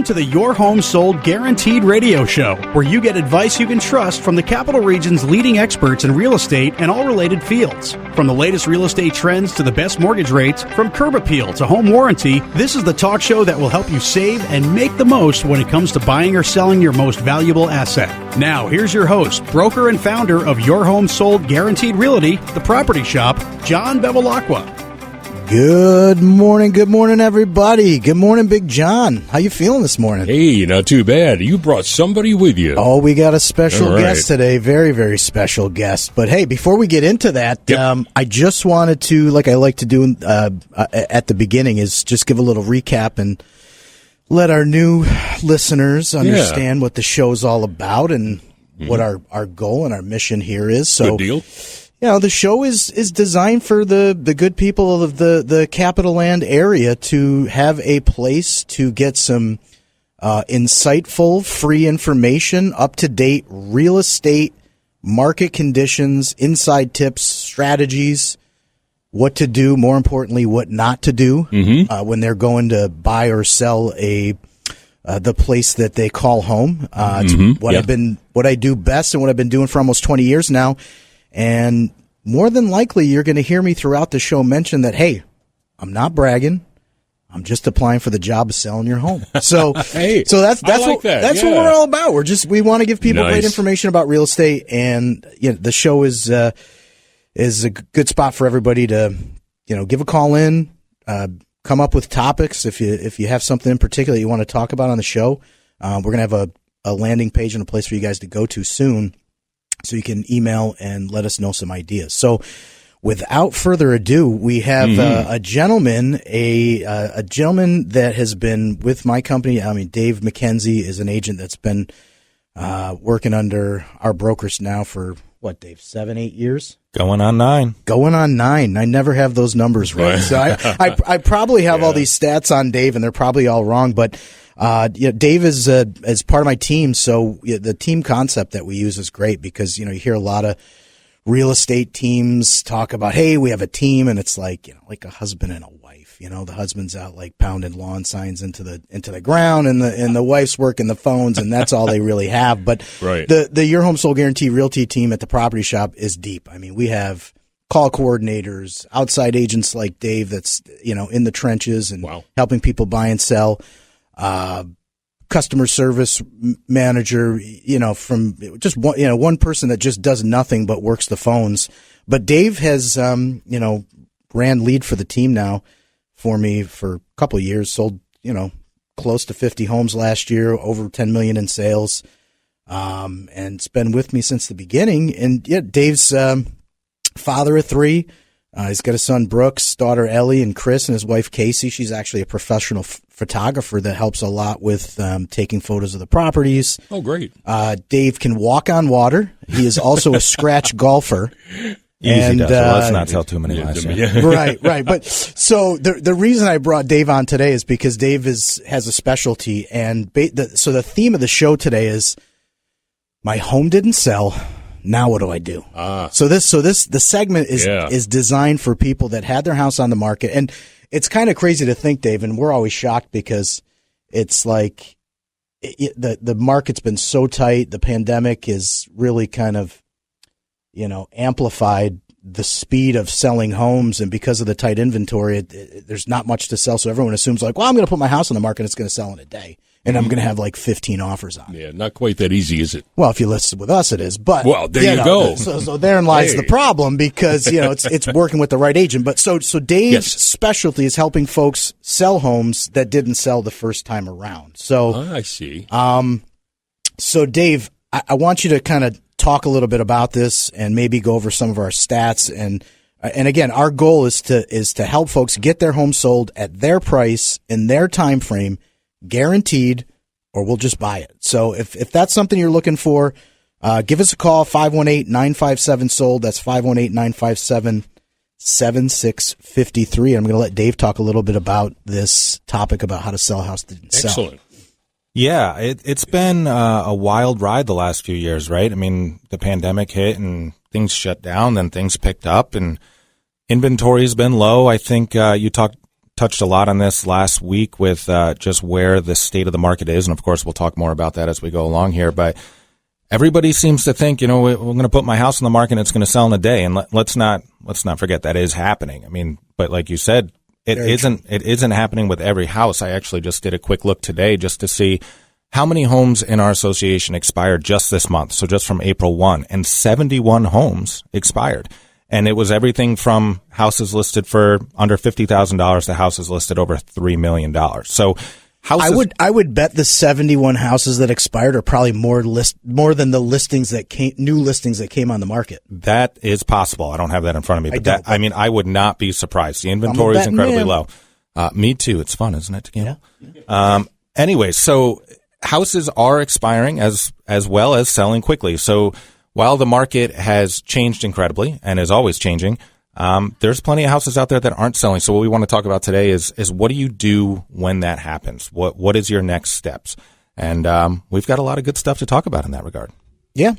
to the Your Home Sold Guaranteed radio show, where you get advice you can trust from the Capital Region's leading experts in real estate and all related fields. From the latest real estate trends to the best mortgage rates, from curb appeal to home warranty, this is the talk show that will help you save and make the most when it comes to buying or selling your most valuable asset. Now, here's your host, broker and founder of Your Home Sold Guaranteed Realty, The Property Shop, John Bevilacqua. Good morning, everybody. Good morning, Big John. How you feeling this morning? Hey, not too bad. You brought somebody with you. Oh, we got a special guest today. Very, very special guest. But hey, before we get into that, I just wanted to, like I like to do at the beginning, is just give a little recap and let our new listeners understand what the show's all about and what our goal and our mission here is. So, good deal. You know, the show is designed for the good people of the Capital Land area to have a place to get some insightful, free information, up-to-date real estate market conditions, inside tips, strategies, what to do, more importantly, what not to do when they're going to buy or sell the place that they call home. It's what I do best and what I've been doing for almost 20 years now. And more than likely, you're going to hear me throughout the show mention that, hey, I'm not bragging. I'm just applying for the job of selling your home. So, so that's what we're all about. We want to give people great information about real estate, and the show is a good spot for everybody to, give a call in, come up with topics if you have something in particular you want to talk about on the show. We're going to have a landing page and a place for you guys to go to soon, so you can email and let us know some ideas. So without further ado, we have a gentleman that has been with my company. I mean, Dave McKenzie is an agent that's been working under our brokers now for, what, Dave, 7-8 years? Going on 9. I never have those numbers right. So I probably have all these stats on Dave, and they're probably all wrong, but Dave is as part of my team, so the team concept that we use is great because you hear a lot of real estate teams talk about, hey, we have a team, and it's like like a husband and a wife. The husband's out like pounding lawn signs into the ground, and the wife's working the phones, and that's all they really have. But the Your Home Sold Guarantee Realty team at the Property Shop is deep. I mean, we have call coordinators, outside agents like Dave that's in the trenches and helping people buy and sell. Customer service manager, from just one person that just does nothing but works the phones. But Dave has, ran lead for the team now for me for a couple of years, sold, close to 50 homes last year, over 10 million in sales. And it's been with me since the beginning. And Dave's, father of 3. He's got a son, Brooks, daughter, Ellie, and Chris, and his wife, Casey. She's actually a professional photographer that helps a lot with taking photos of the properties. Oh, great. Dave can walk on water. He is also a scratch golfer. Easy does. Well, let's not tell too many lies. Right. But so the reason I brought Dave on today is because Dave has a specialty. And so the theme of the show today is, my home didn't sell. Now what do I do? So the segment is designed for people that had their house on the market, and it's kind of crazy to think, Dave, and we're always shocked because it's like the market's been so tight. The pandemic is really kind of amplified the speed of selling homes, and because of the tight inventory, there's not much to sell. So everyone assumes like, well, I'm going to put my house on the market, it's going to sell in a day. And I'm going to have like 15 offers on it. Yeah, not quite that easy, is it? Well, if you list it with us, it is. But there you go. So therein lies the problem because it's working with the right agent. But so Dave's specialty is helping folks sell homes that didn't sell the first time around. So I see. So Dave, I want you to kind of talk a little bit about this and maybe go over some of our stats. And again, our goal is to help folks get their home sold at their price in their time frame, guaranteed, or we'll just buy it. So if that's something you're looking for, give us a call, 518-957-SOLD. That's 518-957-7653. I'm going to let Dave talk a little bit about this topic about how to sell a house that didn't sell. Excellent. Yeah, it's been a wild ride the last few years, right? I mean, the pandemic hit and things shut down, then things picked up, and inventory's been low. I think you talked touched a lot on this last week with just where the state of the market is. And of course, we'll talk more about that as we go along here. But everybody seems to think, we're going to put my house on the market and it's going to sell in a day. And let's not forget that is happening. I mean, but like you said, it isn't happening with every house. I actually just did a quick look today just to see how many homes in our association expired just this month. So just from April 1, and 71 homes expired. And it was everything from houses listed for under $50,000 to houses listed over $3 million. So houses, I would bet the 71 houses that expired are probably more than the new listings that came on the market. That is possible. I don't have that in front of me, but I would not be surprised. The inventory is incredibly low. Me too. It's fun, isn't it, to gamble? Yeah. Anyway, so houses are expiring as well as selling quickly. So while the market has changed incredibly and is always changing, there's plenty of houses out there that aren't selling. So what we want to talk about today is what do you do when that happens? What is your next steps? And we've got a lot of good stuff to talk about in that regard. Yeah.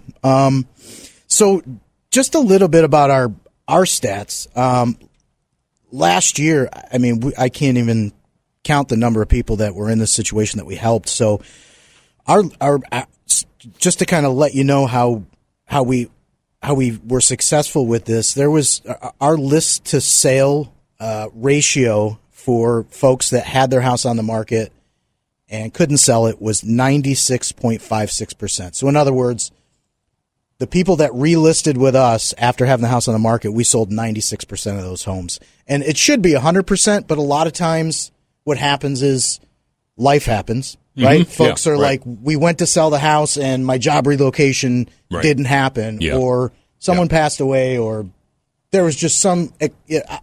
So just a little bit about our stats. Last year, I mean, I can't even count the number of people that were in this situation that we helped. So our just to kind of let you know how we were successful with this, there was our list to sale ratio for folks that had their house on the market and couldn't sell it was 96.56%. So in other words, the people that relisted with us after having the house on the market, we sold 96% of those homes. And it should be 100%, but a lot of times what happens is life happens. Right? Mm-hmm. Folks are like, we went to sell the house and my job relocation didn't happen, or someone passed away, or there was just some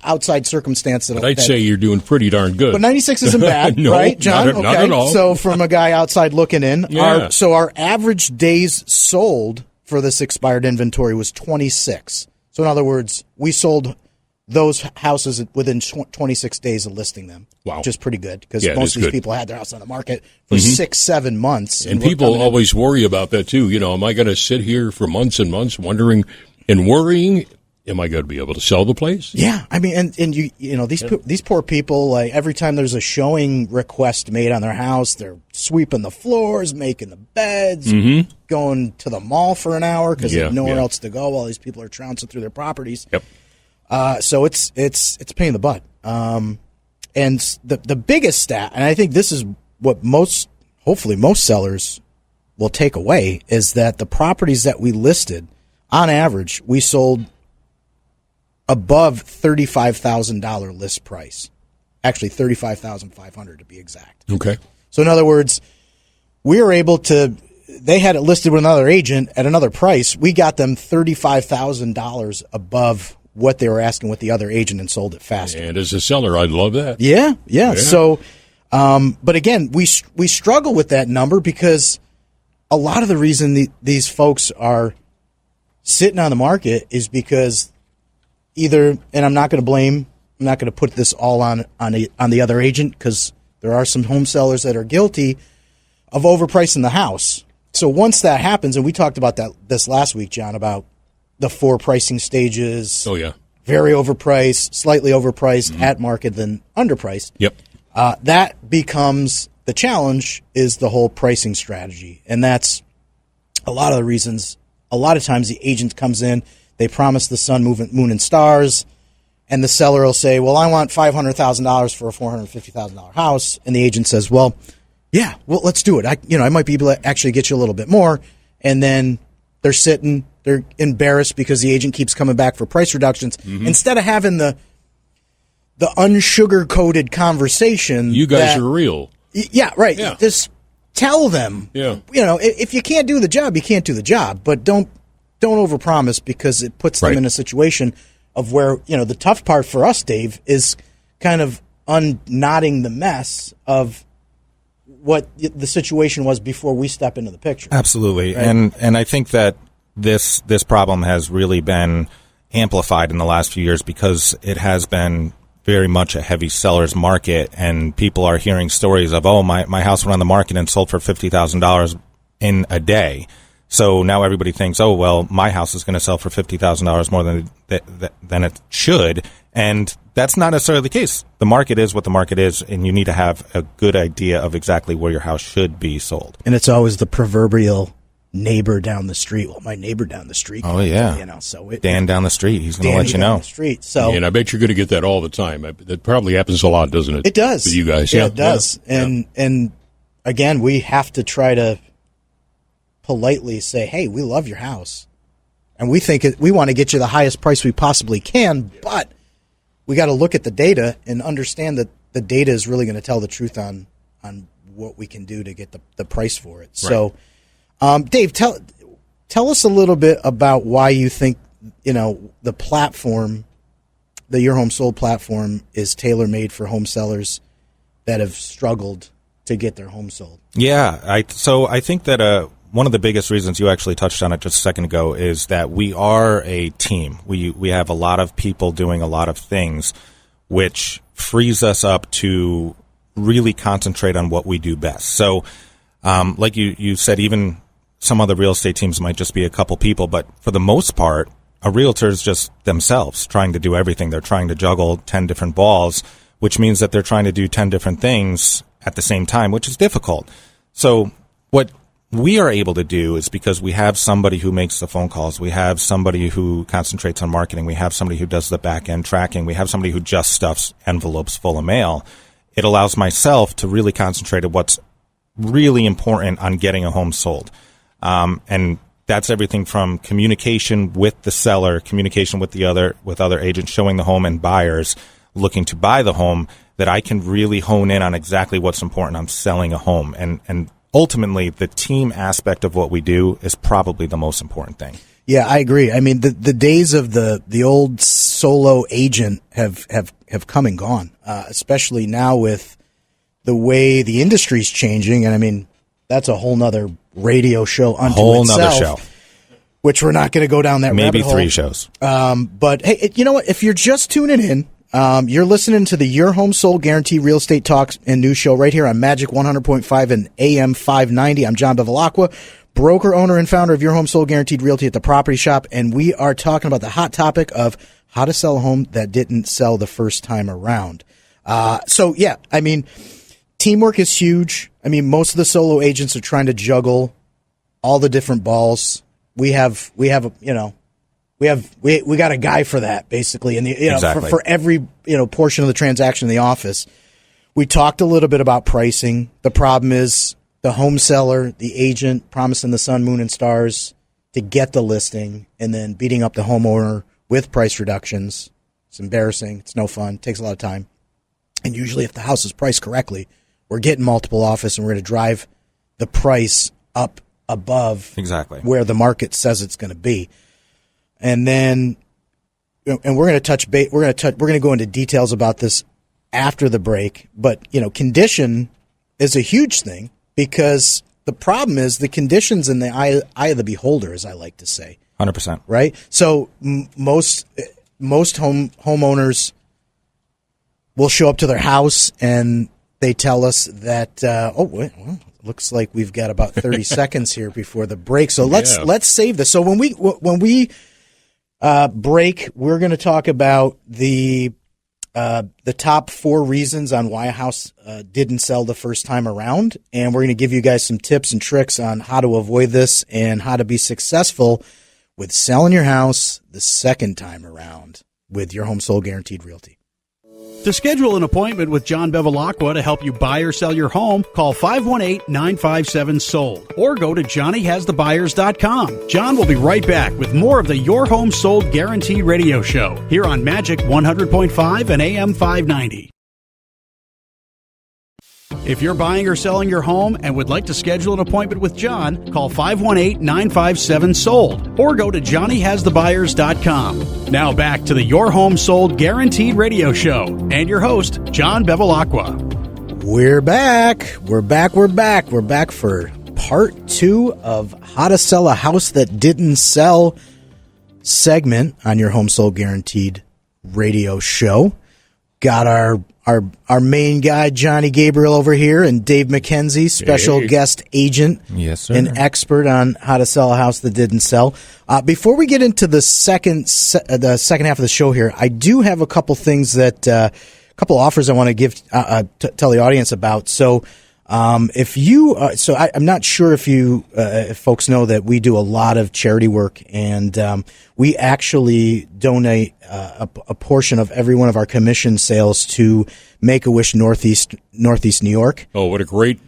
outside circumstance. But I'd say you're doing pretty darn good. But 96 isn't bad, no, right, John? Not at all. So from a guy outside looking in, our average days sold for this expired inventory was 26. So in other words, we sold those houses within 26 days of listing them. Wow. Which is pretty good because most of these people had their house on the market for 6-7 months. And people always worry about that too. Am I going to sit here for months and months wondering and worrying, am I going to be able to sell the place? Yeah. I mean, and these poor people, like every time there's a showing request made on their house, they're sweeping the floors, making the beds, going to the mall for an hour because there's nowhere else to go while these people are trouncing through their properties. Yep. So it's a pain in the butt. And the biggest stat, and I think this is what hopefully most sellers will take away, is that the properties that we listed, on average, we sold above $35,000 list price. Actually, $35,500 to be exact. Okay. So in other words, we were able to. They had it listed with another agent at another price. We got them $35,000 above what they were asking with the other agent and sold it faster. And as a seller, I'd love that. Yeah. So, but again, we struggle with that number because a lot of the reason these folks are sitting on the market is because either, and I'm not going to put this all on the other agent because there are some home sellers that are guilty of overpricing the house. So once that happens, and we talked about this last week, John, about the 4 pricing stages. Oh, yeah. Very overpriced, slightly overpriced, at market, then underpriced. Yep. That becomes the challenge, is the whole pricing strategy. And that's a lot of the reasons. A lot of times the agent comes in, they promise the sun, moon, and stars, and the seller will say, well, I want $500,000 for a $450,000 house. And the agent says, well, yeah, well, let's do it. I might be able to actually get you a little bit more. And then they're embarrassed because the agent keeps coming back for price reductions. Instead of having the unsugar-coated conversation. You guys are real. Yeah, right. Yeah. Just tell them. Yeah. If you can't do the job, you can't do the job. But don't overpromise because it puts them in a situation of where, the tough part for us, Dave, is kind of unknotting the mess of what the situation was before we step into the picture. Absolutely. Right? And I think that this problem has really been amplified in the last few years because it has been very much a heavy seller's market, and people are hearing stories of, my house went on the market and sold for $50,000 in a day. So now everybody thinks, my house is going to sell for $50,000 more than it should. And that's not necessarily the case. The market is what the market is, and you need to have a good idea of exactly where your house should be sold. And it's always the proverbial neighbor down the street. Well, my neighbor down the street. Oh, yeah. Dan down the street. He's going to let you know. Down the street. So, and I bet you're going to get that all the time. That probably happens a lot, doesn't it? It does. With you guys. Yeah, it does. And again, we have to try to politely say, hey, we love your house. And we want to get you the highest price we possibly can, but we got to look at the data and understand that the data is really going to tell the truth on what we can do to get the price for it. Right. So, Dave, tell us a little bit about why you think, the platform, the Your Home Sold platform, is tailor-made for home sellers that have struggled to get their home sold. Yeah, I think that one of the biggest reasons, you actually touched on it just a second ago, is that we are a team. We have a lot of people doing a lot of things, which frees us up to really concentrate on what we do best. So, like you said, even some other real estate teams might just be a couple people, but for the most part, a realtor is just themselves trying to do everything. They're trying to juggle 10 different balls, which means that they're trying to do 10 different things at the same time, which is difficult. So what we are able to do is, because we have somebody who makes the phone calls, we have somebody who concentrates on marketing, we have somebody who does the back end tracking, we have somebody who just stuffs envelopes full of mail. It allows myself to really concentrate on what's really important on getting a home sold. And that's everything from communication with the seller, communication with other agents showing the home, and buyers looking to buy the home, that I can really hone in on exactly what's important on selling a home. And ultimately, the team aspect of what we do is probably the most important thing. Yeah, I agree. I mean, the days of the old solo agent have come and gone, especially now with the way the industry's changing. And I mean, that's a whole nother radio show unto itself. Nother show. Which we're not going to go down that rabbit hole. Maybe 3 shows. But hey, you know what? If you're just tuning in, you're listening to the Your Home Sold Guaranteed Real Estate Talk and News Show right here on Magic 100.5 and AM 590. I'm John Bevilacqua, broker, owner, and founder of Your Home Sold Guaranteed Realty at the Property Shop, and we are talking about the hot topic of how to sell a home that didn't sell the first time around. So, yeah, I mean, teamwork is huge. I mean, most of the solo agents are trying to juggle all the different balls. We got a guy for that, basically, and exactly. for every portion of the transaction in the office. We talked a little bit about pricing. The problem is the home seller, the agent, promising the sun, moon, and stars to get the listing, and then beating up the homeowner with price reductions. It's embarrassing. It's no fun. It takes a lot of time. And usually, if the house is priced correctly, we're getting multiple offers, and we're going to drive the price up above exactly where the market says it's going to be. And then, and we're going to go into details about this after the break. But condition is a huge thing, because the problem is the condition's in the eye of the beholder, as I like to say. 100%. Right. So most homeowners will show up to their house and they tell us that looks like we've got about 30 seconds here before the break. So let's save this. So when we break, we're going to talk about the top 4 reasons on why a house didn't sell the first time around, and we're going to give you guys some tips and tricks on how to avoid this and how to be successful with selling your house the second time around with Your Home Sold Guaranteed Realty. To schedule an appointment with John Bevilacqua to help you buy or sell your home, call 518-957-SOLD or go to johnnyhasthebuyers.com. John will be right back with more of the Your Home Sold Guaranteed radio show here on Magic 100.5 and AM 590. If you're buying or selling your home and would like to schedule an appointment with John, call 518-957-SOLD or go to johnnyhasthebuyers.com. Now back to the Your Home Sold Guaranteed radio show and your host, John Bevilacqua. We're back. We're back for part 2 of How to Sell a House That Didn't Sell segment on Your Home Sold Guaranteed radio show. got our main guy, Johnny Gabriel, over here, and Dave McKenzie, special guest agent, yes, sir, an expert on how to sell a house that didn't sell. Before we get into the second half of the show here, I do have a couple things a couple offers I want to give tell the audience about. So, if you, I'm not sure if folks know that we do a lot of charity work, and we actually donate a portion of every one of our commission sales to Make-A-Wish Northeast New York. Oh, what a great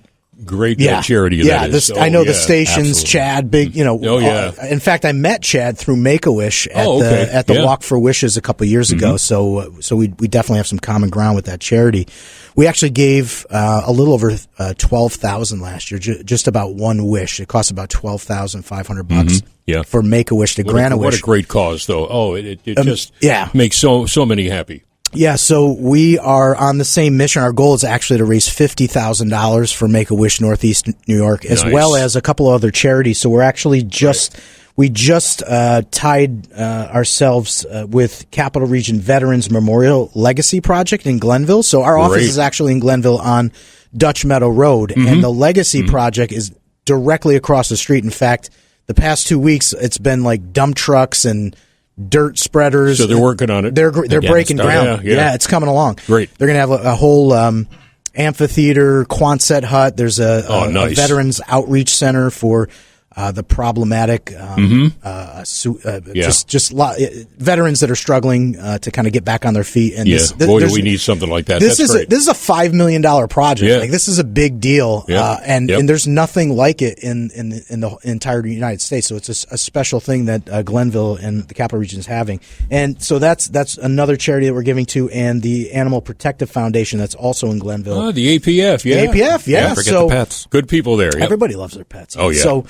charity that is. I know the stations, absolutely. Chad, big, in fact, I met Chad through Make-A-Wish at the Walk for Wishes a couple years ago. So we definitely have some common ground with that charity. We actually gave a little over $12,000 last year, just about one wish. It cost about $12,500 for Make-A-Wish to grant a wish. What a great cause, though. Oh, it just makes so many happy. Yeah, so we are on the same mission. Our goal is actually to raise $50,000 for Make-A-Wish Northeast New York, as well as a couple of other charities. So we're actually we just tied ourselves with Capital Region Veterans Memorial Legacy Project in Glenville. So our office is actually in Glenville on Dutch Meadow Road, and the Legacy Project is directly across the street. In fact, the past 2 weeks, it's been like dump trucks and dirt spreaders. So they're working on it. They're breaking ground. Yeah, it's coming along. Great. They're going to have a whole amphitheater, Quonset hut. There's a veterans outreach center for the problematic, veterans that are struggling to kind of get back on their feet. And do we need something like that? This is a $5 million project. Yeah. Like, this is a big deal, and there's nothing like it in the entire United States. So it's a special thing that Glenville and the Capital Region is having. And so that's another charity that we're giving to, and the Animal Protective Foundation that's also in Glenville. Oh, the APF, The APF, yeah. Forget the pets. Good people there. Yep. Everybody loves their pets. Oh, yeah.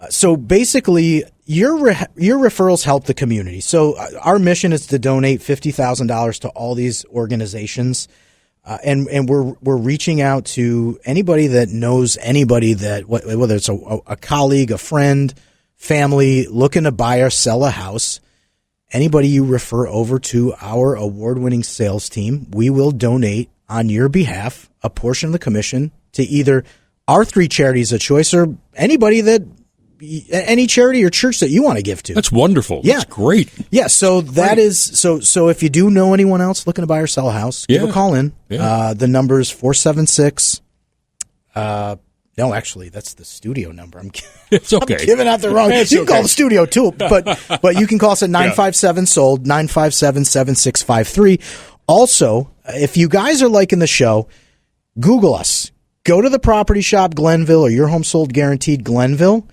So basically, your referrals help the community. So our mission is to donate $50,000 to all these organizations, and we're reaching out to anybody that knows anybody that, whether it's a colleague, a friend, family looking to buy or sell a house. Anybody you refer over to our award-winning sales team, we will donate on your behalf a portion of the commission to either our three charities of choice or any charity or church that you want to give to. That's wonderful. Yeah. That's great. Yeah, so so if you do know anyone else looking to buy or sell a house, give a call in. Yeah. The number is 476 no, actually, that's the studio number. It's okay. I'm giving out the wrong. You can call the studio too, but you can call us at 957-SOLD, 957-7653. Also, if you guys are liking the show, Google us. Go to the Property Shop Glenville or Your Home Sold Guaranteed Glenville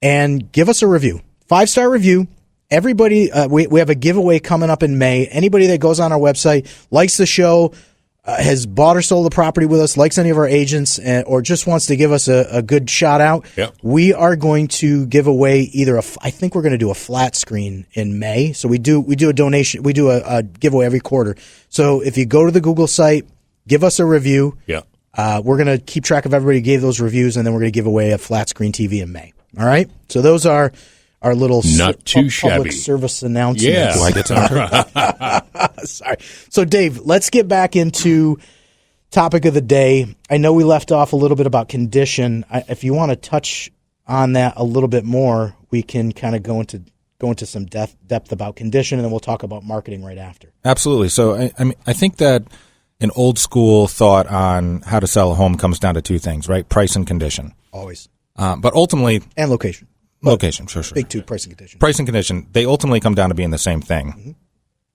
and give us a review. 5-star review. Everybody, we have a giveaway coming up in May. Anybody that goes on our website, likes the show, has bought or sold the property with us, likes any of our agents, or just wants to give us a good shout out, we are going to give away I think we're going to do a flat screen in May. So we do a donation, we do a giveaway every quarter. So if you go to the Google site, give us a review. Yeah. We're going to keep track of everybody who gave those reviews, and then we're going to give away a flat screen TV in May. All right? So those are our little public service announcements. Yeah. Do I get to Sorry. So, Dave, let's get back into topic of the day. I know we left off a little bit about condition. If you want to touch on that a little bit more, we can kind of go into some depth about condition, and then we'll talk about marketing right after. Absolutely. So, I think that an old school thought on how to sell a home comes down to two things, right? Price and condition. Always. But ultimately... And location. Location, sure. Big two, price and condition. Price and condition, they ultimately come down to being the same thing,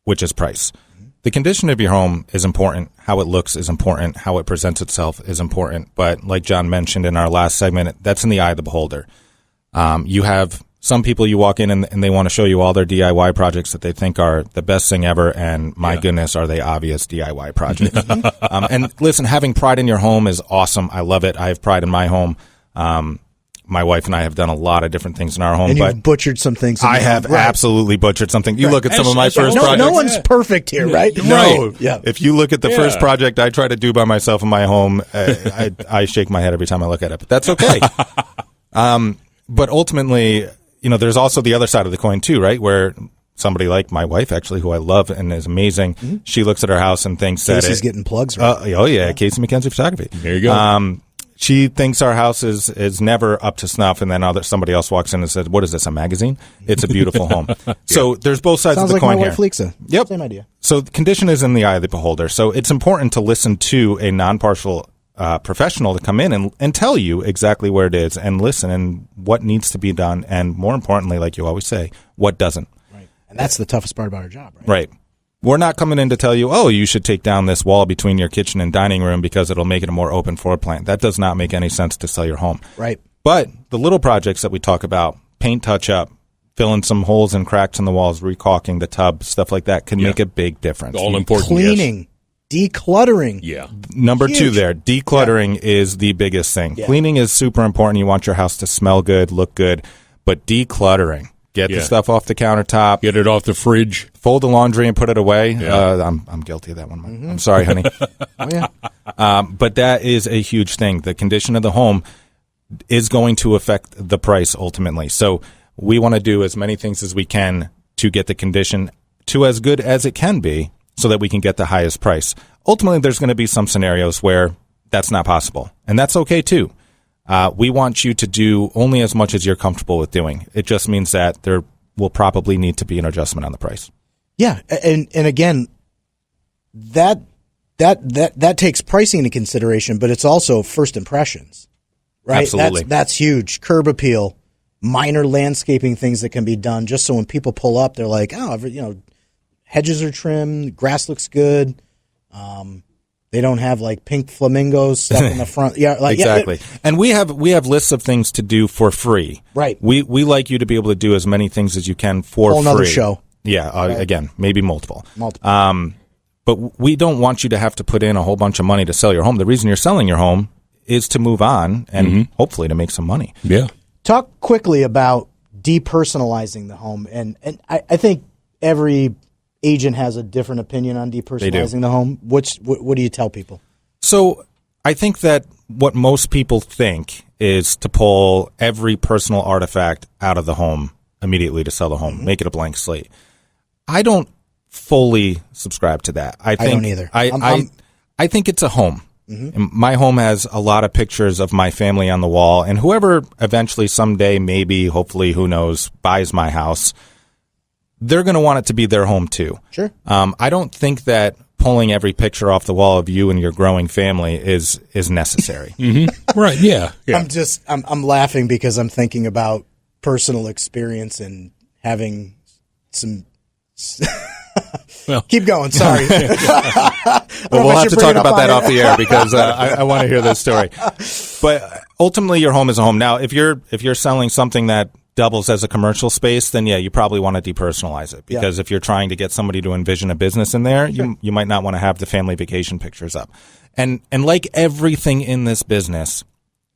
which is price. The condition of your home is important. How it looks is important. How it presents itself is important. But like John mentioned in our last segment, that's in the eye of the beholder. You have some people you walk in and they want to show you all their DIY projects that they think are the best thing ever, and my goodness, are they obvious DIY projects. And listen, having pride in your home is awesome. I love it. I have pride in my home. My wife and I have done a lot of different things in our home. And you've butchered some things. I have absolutely butchered something. You look at some of my first projects. No one's perfect here, right? No. Yeah. If you look at the first project I try to do by myself in my home, I shake my head every time I look at it. But that's okay. But ultimately, there's also the other side of the coin too, right? Where somebody like my wife, actually, who I love and is amazing, she looks at her house and thinks Casey's getting plugs, right? Oh, yeah, Casey McKenzie Photography. There you go. She thinks our house is never up to snuff, and then somebody else walks in and says, "What is this, a magazine?" It's a beautiful home. So there's both sides Sounds of the like coin my here. wife Lexa. Yep. Same idea. So the condition is in the eye of the beholder. So it's important to listen to a non-partial professional to come in and tell you exactly where it is and listen and what needs to be done, and more importantly, like you always say, what doesn't. Right. And that's the toughest part about our job, right? Right. We're not coming in to tell you, oh, you should take down this wall between your kitchen and dining room because it'll make it a more open floor plan. That does not make any sense to sell your home. Right. But the little projects that we talk about, paint touch-up, filling some holes and cracks in the walls, recaulking the tub, stuff like that, can make a big difference. All important. Cleaning, decluttering. Yeah. Number Huge. 2 there, decluttering is the biggest thing. Yeah. Cleaning is super important. You want your house to smell good, look good, but decluttering. Get the stuff off the countertop. Get it off the fridge. Fold the laundry and put it away. Yeah. I'm guilty of that one. I'm sorry, honey. Oh, yeah. But that is a huge thing. The condition of the home is going to affect the price ultimately. So we want to do as many things as we can to get the condition to as good as it can be so that we can get the highest price. Ultimately, there's going to be some scenarios where that's not possible, and that's okay too. We want you to do only as much as you're comfortable with doing. It just means that there will probably need to be an adjustment on the price. Yeah, and again, that takes pricing into consideration, but it's also first impressions, right? Absolutely. That's huge. Curb appeal, minor landscaping things that can be done, just so when people pull up, they're like, oh, hedges are trimmed, grass looks good. They don't have like pink flamingos stuff in the front. Yeah, like exactly. And we have lists of things to do for free. Right. We like you to be able to do as many things as you can for free. Whole nother show. Yeah. Right. Again, maybe multiple. Multiple. But we don't want you to have to put in a whole bunch of money to sell your home. The reason you're selling your home is to move on and hopefully to make some money. Yeah. Talk quickly about depersonalizing the home, and I think every agent has a different opinion on depersonalizing the home. What do you tell people? So I think that what most people think is to pull every personal artifact out of the home immediately to sell the home, make it a blank slate. I don't fully subscribe to that. I don't either. I think it's a home. And my home has a lot of pictures of my family on the wall, and whoever eventually someday, maybe, hopefully, who knows, buys my house, they're going to want it to be their home too. Sure. I don't think that pulling every picture off the wall of you and your growing family is necessary. Right. Yeah. I'm laughing because I'm thinking about personal experience and having some. Well, keep going. Sorry. Well, we'll have to talk about that off the air because I want to hear this story. But ultimately, your home is a home. Now, if you're selling something that doubles as a commercial space, then yeah, you probably want to depersonalize it because if you're trying to get somebody to envision a business in there, you might not want to have the family vacation pictures up. And like everything in this business,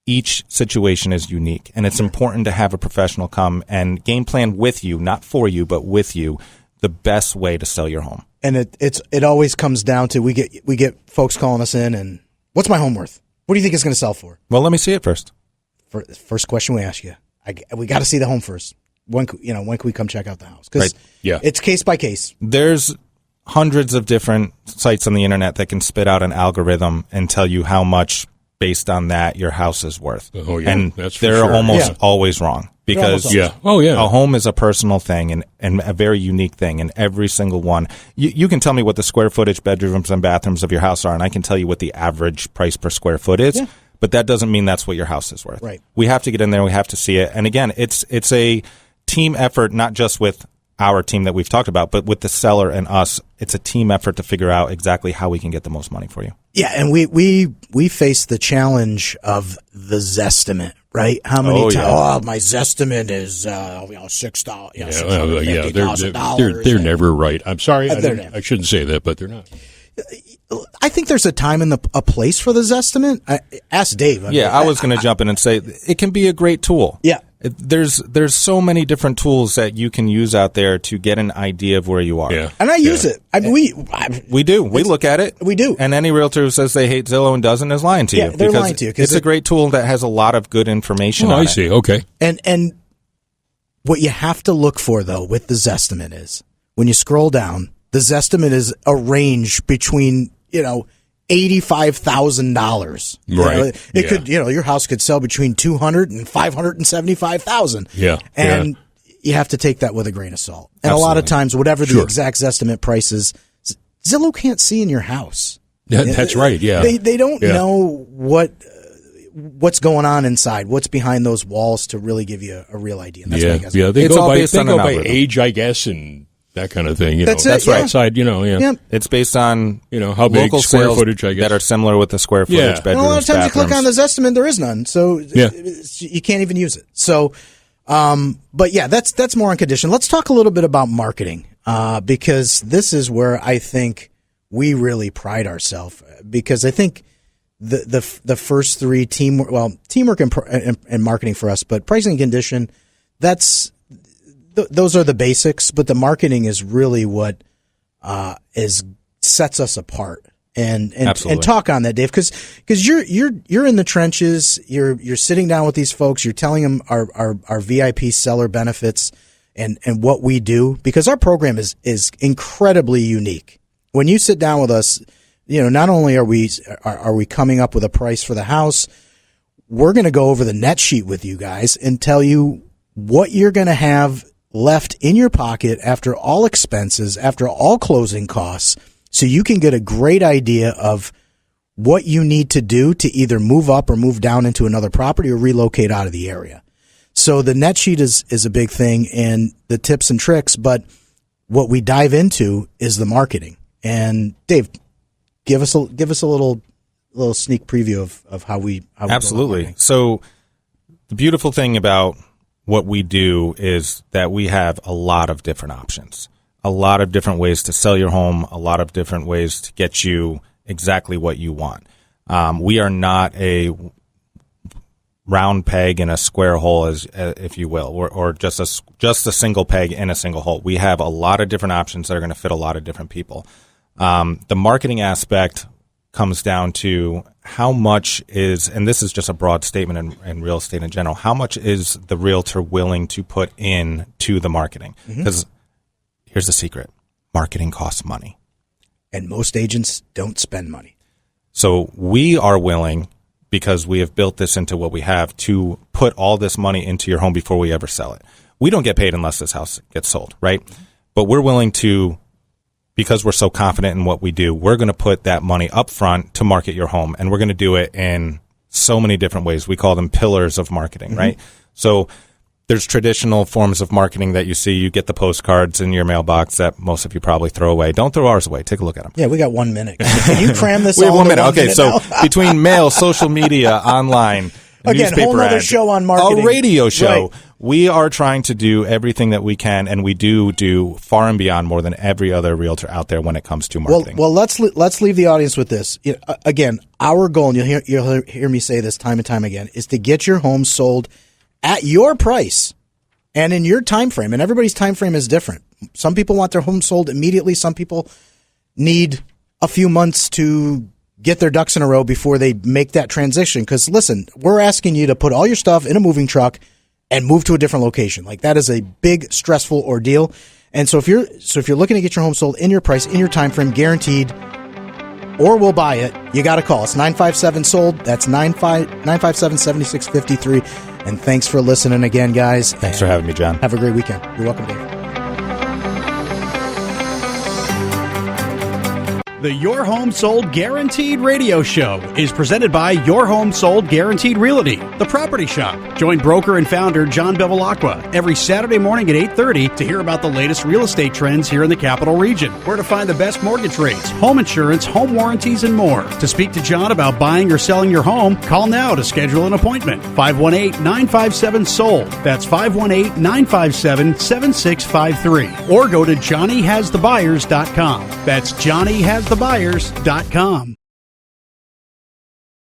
each situation is unique, and it's important to have a professional come and game plan with you, not for you, but with you, the best way to sell your home. And it always comes down to we get folks calling us in and what's my home worth? What do you think it's going to sell for? Well, let me see it first. First question we ask you. We got to see the home first. When can we come check out the house? Because it's case by case. There's hundreds of different sites on the internet that can spit out an algorithm and tell you how much based on that your house is worth. Oh yeah, and that's for they're sure. almost always wrong because a home is a personal thing and a very unique thing, and every single one. You can tell me what the square footage, bedrooms and bathrooms of your house are, and I can tell you what the average price per square foot is. Yeah. But that doesn't mean that's what your house is worth. Right. We have to get in there. We have to see it. And again, it's a team effort, not just with our team that we've talked about, but with the seller and us. It's a team effort to figure out exactly how we can get the most money for you. Yeah, and we face the challenge of the Zestimate, right? How many times? Oh, my Zestimate is $6. $650,000. They're never right. I'm sorry, I shouldn't say that, but they're not. I think there's a time and a place for the Zestimate. Ask Dave. I was going to jump in and say it can be a great tool. Yeah. There's so many different tools that you can use out there to get an idea of where you are. Yeah. And I use it. I mean, we do. We look at it. We do. And any realtor who says they hate Zillow and doesn't is lying to you. They're lying to you. It's a great tool that has a lot of good information on it. I see. Okay. And what you have to look for, though, with the Zestimate is when you scroll down, the Zestimate is a range between, $85,000. Right. It could, your house could sell between $200,000 and $575,000. Yeah. And you have to take that with a grain of salt. And Absolutely. a lot of times, whatever the exact Zestimate price is, Zillow can't see in your house. Yeah, that's right. Yeah. They don't know what's going on inside, what's behind those walls to really give you a real idea. And that's what you guys They all go based on by an age, I guess, and that kind of thing. That's right. Yeah. Outside, Yep. It's based on how big local square sales footage, I guess, that are similar with the square footage. Yeah. Bedrooms, And a lot of times bathrooms. you click on the Zestimate, there is none, so you can't even use it. So, but yeah, that's more on condition. Let's talk a little bit about marketing, because this is where I think we really pride ourselves. Because I think the first three teamwork and marketing for us, but pricing and condition, those are the basics. But the marketing is really what sets us apart. And talk on that, Dave, because you're in the trenches. You're sitting down with these folks. You're telling them our VIP seller benefits and what we do, because our program is incredibly unique. When you sit down with us, not only are we coming up with a price for the house, we're going to go over the net sheet with you guys and tell you what you're going to have left in your pocket after all expenses, after all closing costs, so you can get a great idea of what you need to do to either move up or move down into another property or relocate out of the area. So the net sheet is a big thing, and the tips and tricks, but what we dive into is the marketing. And Dave, give us a little sneak preview of how we Absolutely. So the beautiful thing about what we do is that we have a lot of different options, a lot of different ways to sell your home, a lot of different ways to get you exactly what you want. We are not a round peg in a square hole, if you will, or just a single peg in a single hole. We have a lot of different options that are going to fit a lot of different people. The marketing aspect comes down to how much is, and this is just a broad statement in real estate in general, how much is the realtor willing to put in to the marketing? Because here's the secret. Marketing costs money. And most agents don't spend money. So we are willing, because we have built this into what we have, to put all this money into your home before we ever sell it. We don't get paid unless this house gets sold, right? But we're willing to, because we're so confident in what we do, we're going to put that money up front to market your home. And we're going to do it in so many different ways. We call them pillars of marketing, right? So there's traditional forms of marketing that you see. You get the postcards in your mailbox that most of you probably throw away. Don't throw ours away. Take a look at them. Yeah, we got 1 minute. Can you cram this We have all 1 into minute. Okay, so now? between mail, social media, online, Again, newspaper whole other ads, show on marketing. a radio show. Right. We are trying to do everything that we can, and we do far and beyond more than every other realtor out there when it comes to marketing. Well, let's leave the audience with this. Again, our goal, and you'll hear me say this time and time again, is to get your home sold at your price and in your time frame. And everybody's time frame is different. Some people want their home sold immediately. Some people need a few months to get their ducks in a row before they make that transition. Because listen, we're asking you to put all your stuff in a moving truck and move to a different location. Like, that is a big, stressful ordeal. And so if you're looking to get your home sold in your price, in your time frame, guaranteed, or we'll buy it, you got to call us. 957-SOLD. That's 957-7653. And thanks for listening again, guys. Thanks for having me, John. Have a great weekend. You're welcome, Dave. The Your Home Sold Guaranteed radio show is presented by Your Home Sold Guaranteed Realty, The Property Shop. Join broker and founder John Bevilacqua every Saturday morning at 8:30 to hear about the latest real estate trends here in the capital region, where to find the best mortgage rates, home insurance, home warranties, and more. To speak to John about buying or selling your home, call now to schedule an appointment. 518-957-SOLD. That's 518-957-7653. Or go to johnnyhasthebuyers.com. That's johnnyhasthebuyers.com.